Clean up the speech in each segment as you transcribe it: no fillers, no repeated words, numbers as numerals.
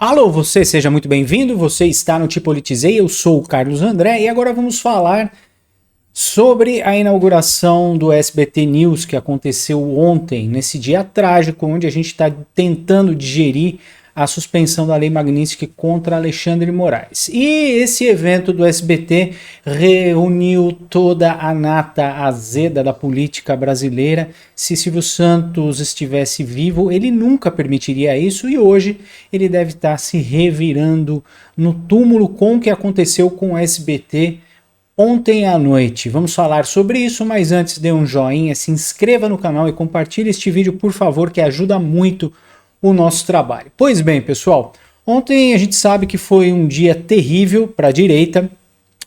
Alô, você, seja muito bem-vindo, você está no Te Politizei, eu sou o Carlos André e agora vamos falar sobre a inauguração do SBT News que aconteceu ontem, nesse dia trágico, onde a gente está tentando digerir a suspensão da Lei Magnitsky contra Alexandre de Moraes. E esse evento do SBT reuniu toda a nata azeda da política brasileira. Se Silvio Santos estivesse vivo, ele nunca permitiria isso e hoje ele deve estar se revirando no túmulo com o que aconteceu com o SBT ontem à noite. Vamos falar sobre isso, mas antes dê um joinha, se inscreva no canal e compartilhe este vídeo, por favor, que ajuda muito o nosso trabalho. Pois bem, pessoal, ontem a gente sabe que foi um dia terrível para a direita.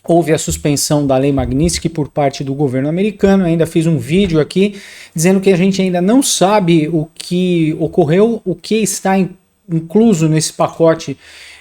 Houve a suspensão da Lei Magnitsky por parte do governo americano. Ainda fiz um vídeo aqui dizendo que a gente ainda não sabe o que ocorreu, o que está incluso nesse pacote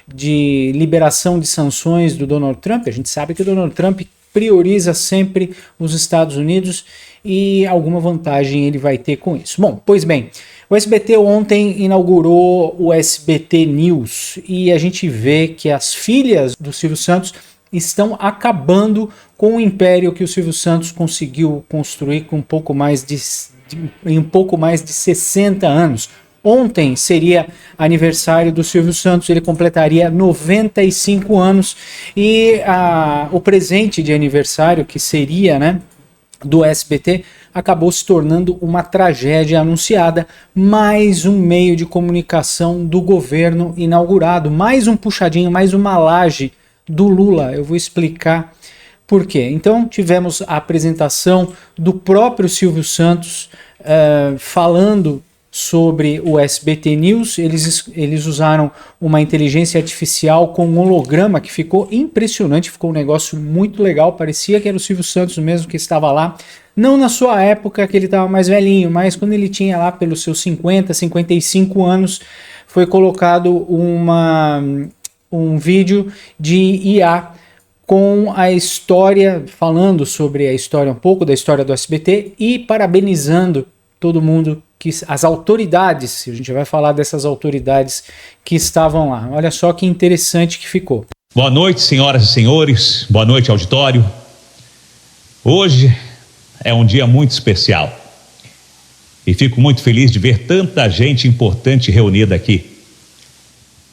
de liberação de sanções do Donald Trump. A gente sabe que o Donald Trump prioriza sempre os Estados Unidos e alguma vantagem ele vai ter com isso. Bom, pois bem, o SBT ontem inaugurou o SBT News e a gente vê que as filhas do Silvio Santos estão acabando com o império que o Silvio Santos conseguiu construir com um pouco mais de 60 anos. Ontem seria aniversário do Silvio Santos, ele completaria 95 anos e o presente de aniversário, que seria, do SBT, acabou se tornando uma tragédia anunciada, mais um meio de comunicação do governo inaugurado, mais um puxadinho, mais uma laje do Lula. Eu vou explicar por quê. Então tivemos a apresentação do próprio Silvio Santos falando sobre o SBT News. Eles usaram uma inteligência artificial com um holograma que ficou impressionante, ficou um negócio muito legal, parecia que era o Silvio Santos mesmo que estava lá, não na sua época que ele estava mais velhinho, mas quando ele tinha lá pelos seus 50, 55 anos, foi colocado um vídeo de IA com a história, falando sobre a história, um pouco da história do SBT e parabenizando todo mundo, as autoridades, a gente vai falar dessas autoridades que estavam lá. Olha só que interessante que ficou. Boa noite, senhoras e senhores, boa noite, auditório. Hoje é um dia muito especial e fico muito feliz de ver tanta gente importante reunida aqui.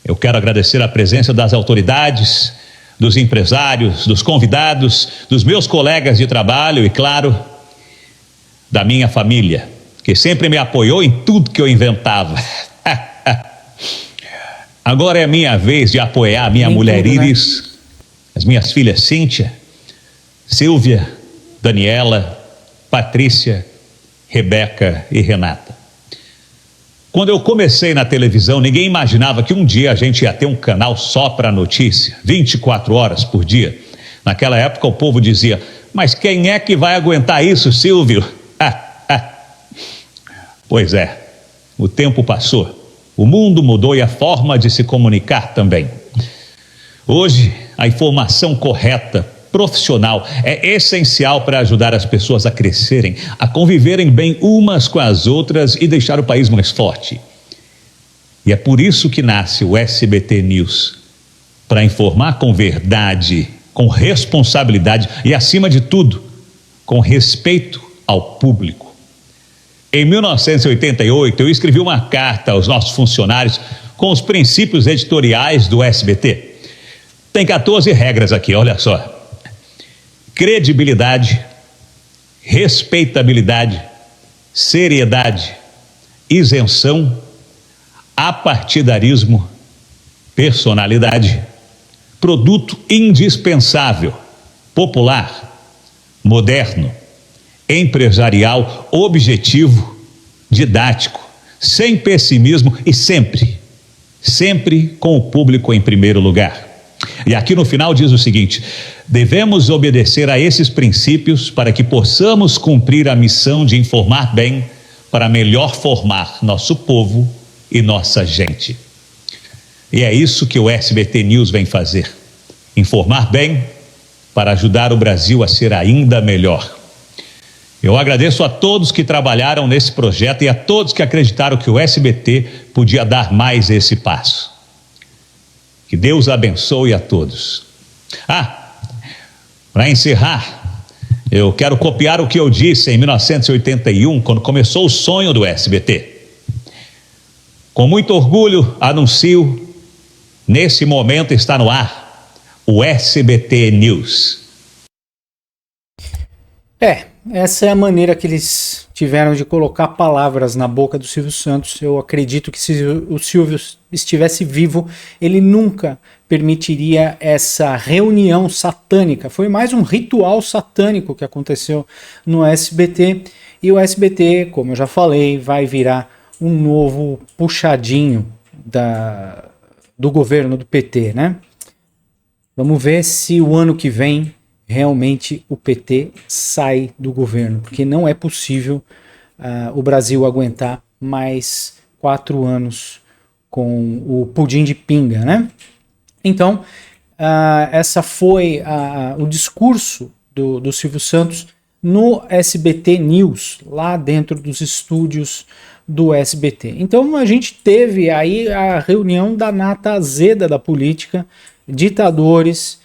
Eu quero agradecer a presença das autoridades, dos empresários, dos convidados, dos meus colegas de trabalho e, claro, da minha família, que sempre me apoiou em tudo que eu inventava. Agora é a minha vez de apoiar a minha mulher Iris, as minhas filhas Cíntia, Silvia, Daniela, Patrícia, Rebeca e Renata. Quando eu comecei na televisão, ninguém imaginava que um dia a gente ia ter um canal só para notícia, 24 horas por dia. Naquela época o povo dizia: mas quem é que vai aguentar isso, Silvio? Pois é, o tempo passou, o mundo mudou e a forma de se comunicar também. Hoje, a informação correta, profissional, é essencial para ajudar as pessoas a crescerem, a conviverem bem umas com as outras e deixar o país mais forte. E é por isso que nasce o SBT News, para informar com verdade, com responsabilidade e, acima de tudo, com respeito ao público. Em 1988, eu escrevi uma carta aos nossos funcionários com os princípios editoriais do SBT. Tem 14 regras aqui, olha só. Credibilidade, respeitabilidade, seriedade, isenção, apartidarismo, personalidade, produto indispensável, popular, moderno, empresarial, objetivo, didático, sem pessimismo e sempre com o público em primeiro lugar. E aqui no final diz o seguinte: devemos obedecer a esses princípios para que possamos cumprir a missão de informar bem para melhor formar nosso povo e nossa gente. E é isso que o SBT News vem fazer: informar bem para ajudar o Brasil a ser ainda melhor. Eu agradeço a todos que trabalharam nesse projeto e a todos que acreditaram que o SBT podia dar mais esse passo. Que Deus abençoe a todos. Para encerrar, eu quero copiar o que eu disse em 1981, quando começou o sonho do SBT. Com muito orgulho, anuncio, nesse momento está no ar, o SBT News. Essa é a maneira que eles tiveram de colocar palavras na boca do Silvio Santos. Eu acredito que se o Silvio estivesse vivo, ele nunca permitiria essa reunião satânica. Foi mais um ritual satânico que aconteceu no SBT. E o SBT, como eu já falei, vai virar um novo puxadinho do governo do PT, né? Vamos ver se o ano que vem realmente o PT sai do governo, porque não é possível o Brasil aguentar mais 4 anos com o pudim de pinga, né? Então, essa foi o discurso do Silvio Santos no SBT News, lá dentro dos estúdios do SBT. Então a gente teve aí a reunião da nata azeda da política, ditadores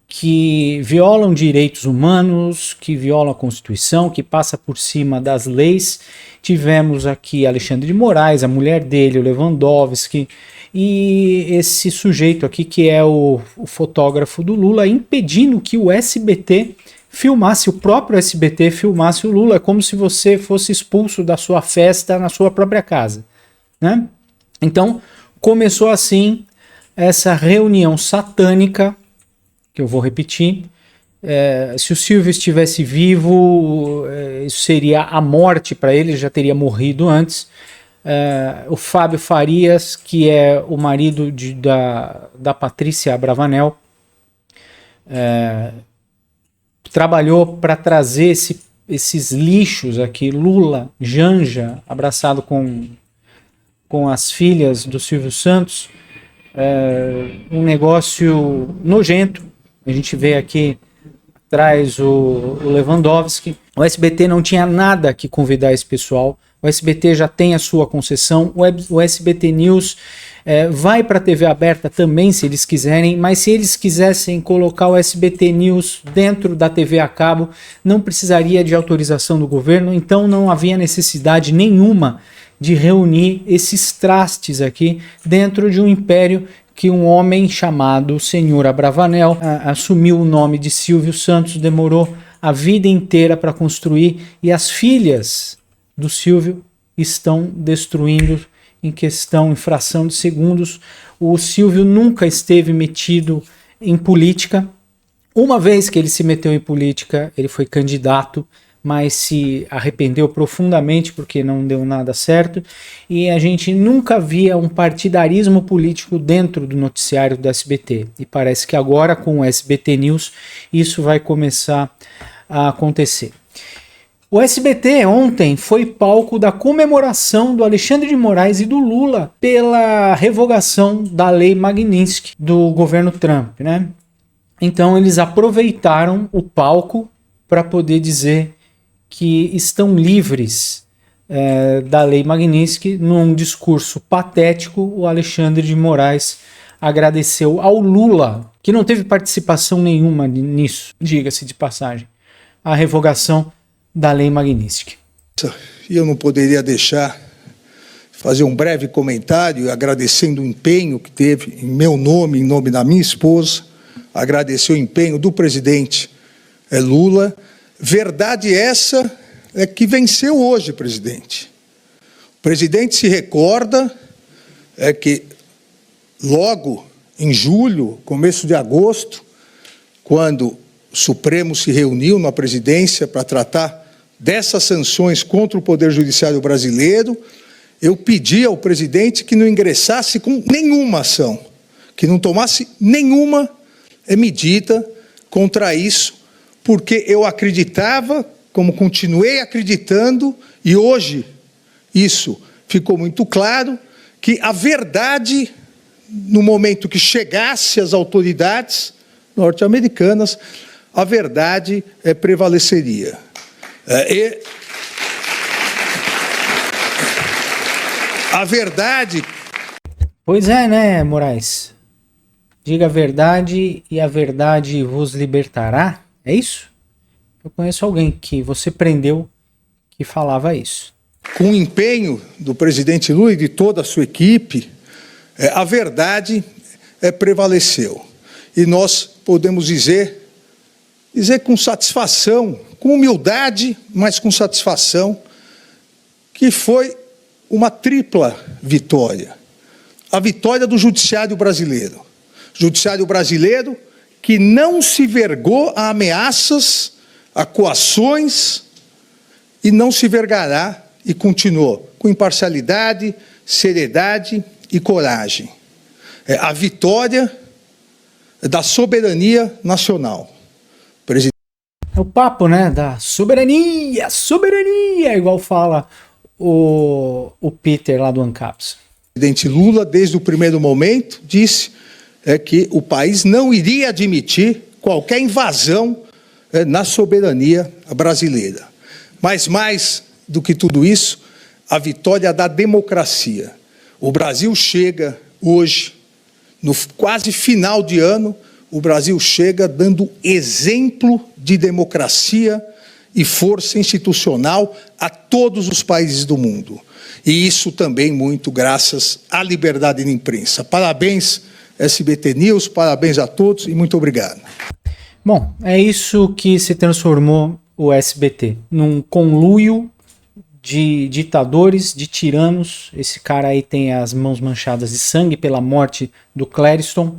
que violam direitos humanos, que violam a Constituição, que passa por cima das leis. Tivemos aqui Alexandre de Moraes, a mulher dele, o Lewandowski, e esse sujeito aqui que é o fotógrafo do Lula, impedindo que o SBT filmasse, o próprio SBT filmasse o Lula, como se você fosse expulso da sua festa na sua própria casa, né? Então, começou assim essa reunião satânica, que eu vou repetir. Se o Silvio estivesse vivo, isso seria a morte para ele, já teria morrido antes. O Fábio Farias, que é o marido da Patrícia Abravanel, trabalhou para trazer esses lixos aqui, Lula, Janja, abraçado com as filhas do Silvio Santos, um negócio nojento. A gente vê aqui atrás o Lewandowski. O SBT não tinha nada que convidar esse pessoal. O SBT já tem a sua concessão. O SBT News vai para a TV aberta também, se eles quiserem, mas se eles quisessem colocar o SBT News dentro da TV a cabo, não precisaria de autorização do governo, então não havia necessidade nenhuma de reunir esses trastes aqui dentro de um império que um homem chamado Senhor Abravanel assumiu o nome de Silvio Santos, demorou a vida inteira para construir, e as filhas do Silvio estão destruindo em fração de segundos. O Silvio nunca esteve metido em política. Uma vez que ele se meteu em política, ele foi candidato, mas se arrependeu profundamente porque não deu nada certo, e a gente nunca via um partidarismo político dentro do noticiário do SBT, e parece que agora com o SBT News isso vai começar a acontecer. O SBT ontem foi palco da comemoração do Alexandre de Moraes e do Lula pela revogação da lei Magnitsky do governo Trump, né? Então eles aproveitaram o palco para poder dizer que estão livres da lei Magnitsky. Num discurso patético, o Alexandre de Moraes agradeceu ao Lula, que não teve participação nenhuma nisso, diga-se de passagem, a revogação da lei Magnitsky. E eu não poderia deixar fazer um breve comentário agradecendo o empenho que teve em meu nome, em nome da minha esposa, agradecer o empenho do presidente Lula. Verdade essa é que venceu hoje, presidente. O presidente se recorda que logo em julho, começo de agosto, quando o Supremo se reuniu na presidência para tratar dessas sanções contra o Poder Judiciário brasileiro, eu pedi ao presidente que não ingressasse com nenhuma ação, que não tomasse nenhuma medida contra isso, porque eu acreditava, como continuei acreditando, e hoje isso ficou muito claro, que a verdade, no momento que chegasse às autoridades norte-americanas, a verdade prevaleceria. A verdade... Pois é, né, Moraes? Diga a verdade e a verdade vos libertará. É isso? Eu conheço alguém que você prendeu que falava isso. Com o empenho do presidente Lula e de toda a sua equipe, a verdade prevaleceu. E nós podemos dizer com satisfação, com humildade, mas com satisfação, que foi uma tripla vitória. A vitória do judiciário brasileiro. Judiciário brasileiro que não se vergou a ameaças, a coações, e não se vergará e continuou com imparcialidade, seriedade e coragem. A vitória da soberania nacional. É o papo, né, da soberania, igual fala o Peter lá do ANCAPS. O presidente Lula, desde o primeiro momento, disse que o país não iria admitir qualquer invasão na soberania brasileira. Mas mais do que tudo isso, a vitória da democracia. O Brasil chega hoje, no quase final de ano, o Brasil chega dando exemplo de democracia e força institucional a todos os países do mundo. E isso também muito graças à liberdade de imprensa. Parabéns, SBT News, parabéns a todos e muito obrigado. Bom, é isso que se transformou o SBT, num conluio de ditadores, de tiranos. Esse cara aí tem as mãos manchadas de sangue pela morte do Clériston,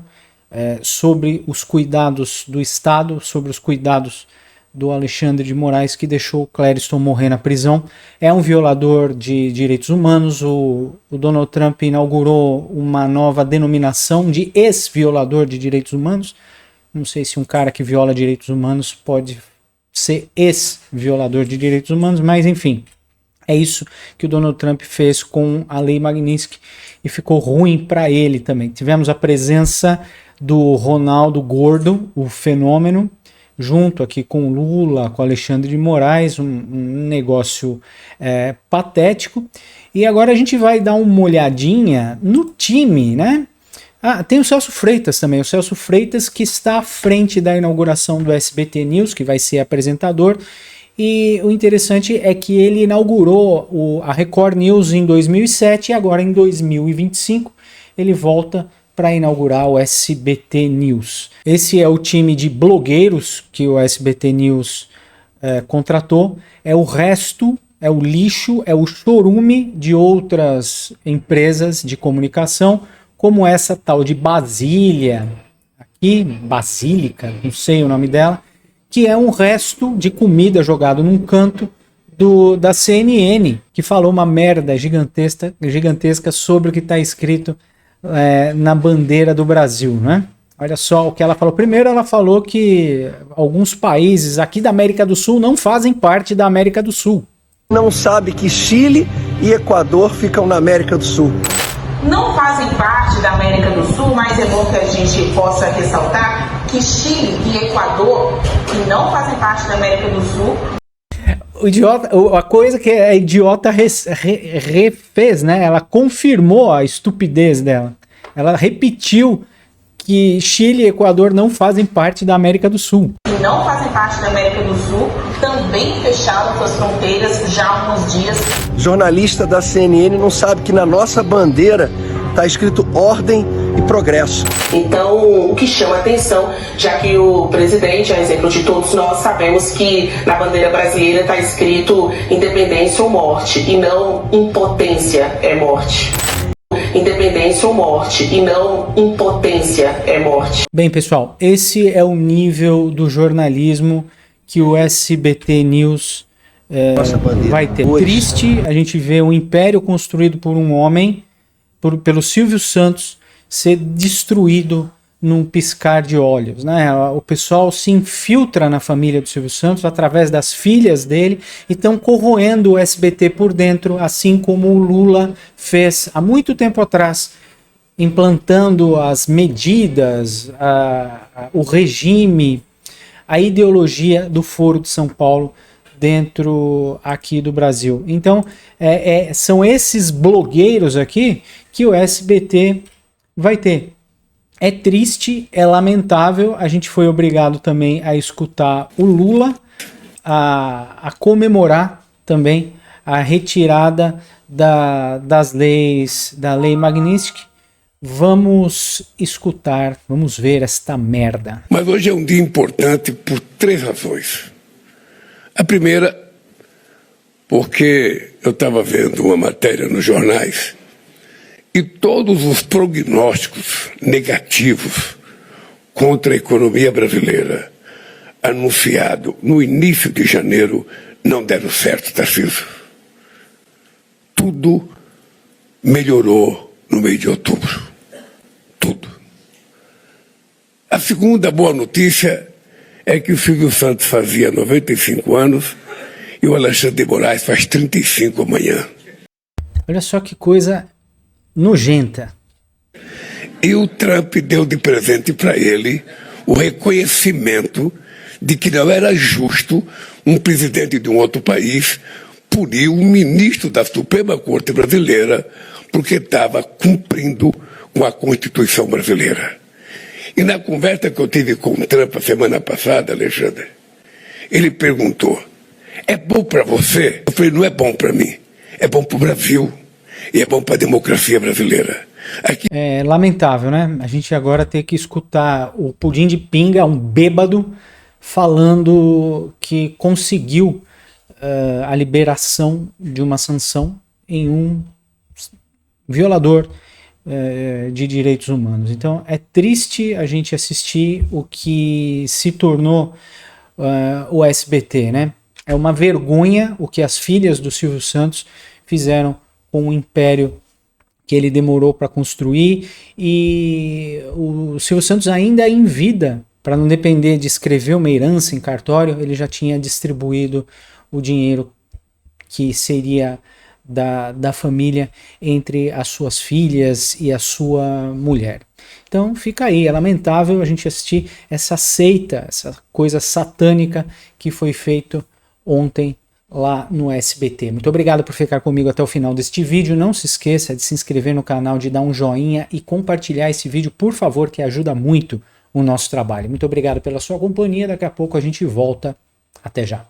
sobre os cuidados do Estado, sobre os cuidados do Alexandre de Moraes, que deixou o Clériston morrer na prisão. É um violador de direitos humanos. O Donald Trump inaugurou uma nova denominação de ex-violador de direitos humanos. Não sei se um cara que viola direitos humanos pode ser ex-violador de direitos humanos, mas enfim, é isso que o Donald Trump fez com a Lei Magnitsky e ficou ruim para ele também. Tivemos a presença do Ronaldo Gordo, o fenômeno, junto aqui com o Lula, com o Alexandre de Moraes, um negócio patético. E agora a gente vai dar uma olhadinha no time, né? Tem o Celso Freitas também, o Celso Freitas que está à frente da inauguração do SBT News, que vai ser apresentador, e o interessante é que ele inaugurou a Record News em 2007 e agora em 2025 ele volta para inaugurar o SBT News. Esse é o time de blogueiros que o SBT News contratou, o resto, é o lixo, é o chorume de outras empresas de comunicação, como essa tal de Basílica, não sei o nome dela, que é um resto de comida jogado num canto da CNN, que falou uma merda gigantesca sobre o que está escrito na bandeira do Brasil, né? Olha só o que ela falou. Primeiro ela falou que alguns países aqui da América do Sul não fazem parte da América do Sul. Não sabe que Chile e Equador ficam na América do Sul. Não fazem parte da América do Sul, mas é bom que a gente possa ressaltar que Chile e Equador, que não fazem parte da América do Sul... A coisa que a idiota refez, né? Ela confirmou a estupidez dela. Ela repetiu que Chile e Equador não fazem parte da América do Sul. Que não fazem parte da América do Sul, também fecharam suas fronteiras já há alguns dias. Jornalista da CNN não sabe que na nossa bandeira está escrito ordem e progresso. Então, o que chama atenção, já que o presidente, a exemplo de todos nós, sabemos que na bandeira brasileira está escrito independência ou morte, e não impotência é morte. Independência ou morte, e não impotência é morte. Bem, pessoal, esse é o nível do jornalismo que o SBT News vai ter. Triste a gente ver um império construído por um homem, pelo Silvio Santos, ser destruído num piscar de olhos, né? O pessoal se infiltra na família do Silvio Santos através das filhas dele e estão corroendo o SBT por dentro, assim como o Lula fez há muito tempo atrás, implantando as medidas, o regime, a ideologia do Foro de São Paulo dentro aqui do Brasil. Então, são esses blogueiros aqui que o SBT vai ter. É triste, é lamentável. A gente foi obrigado também a escutar o Lula, a comemorar também a retirada das leis, da Lei Magnitsky. Vamos escutar, vamos ver esta merda. Mas hoje é um dia importante por 3 razões. A primeira, porque eu estava vendo uma matéria nos jornais e todos os prognósticos negativos contra a economia brasileira anunciado no início de janeiro não deram certo, Tarcísio. Tudo melhorou no mês de outubro. Tudo. A segunda boa notícia é que o Silvio Santos fazia 95 anos e o Alexandre de Moraes faz 35 amanhã. Olha só que coisa nojenta. E o Trump deu de presente para ele o reconhecimento de que não era justo um presidente de um outro país punir um ministro da Suprema Corte brasileira porque estava cumprindo com a Constituição brasileira. E na conversa que eu tive com o Trump a semana passada, Alexandre, ele perguntou, é bom para você? Eu falei, não é bom para mim, é bom para o Brasil e é bom para a democracia brasileira. Aqui... É lamentável, né? A gente agora tem que escutar o Pudim de Pinga, um bêbado, falando que conseguiu a liberação de uma sanção em um violador de direitos humanos. Então é triste a gente assistir o que se tornou o SBT, né? É uma vergonha o que as filhas do Silvio Santos fizeram com o império que ele demorou para construir, e o Silvio Santos ainda em vida, para não depender de escrever uma herança em cartório, ele já tinha distribuído o dinheiro que seria da família entre as suas filhas e a sua mulher. Então fica aí, é lamentável a gente assistir essa seita, essa coisa satânica que foi feito ontem lá no SBT. Muito obrigado por ficar comigo até o final deste vídeo. Não se esqueça de se inscrever no canal, de dar um joinha e compartilhar esse vídeo, por favor, que ajuda muito o nosso trabalho. Muito obrigado pela sua companhia. Daqui a pouco a gente volta. Até já.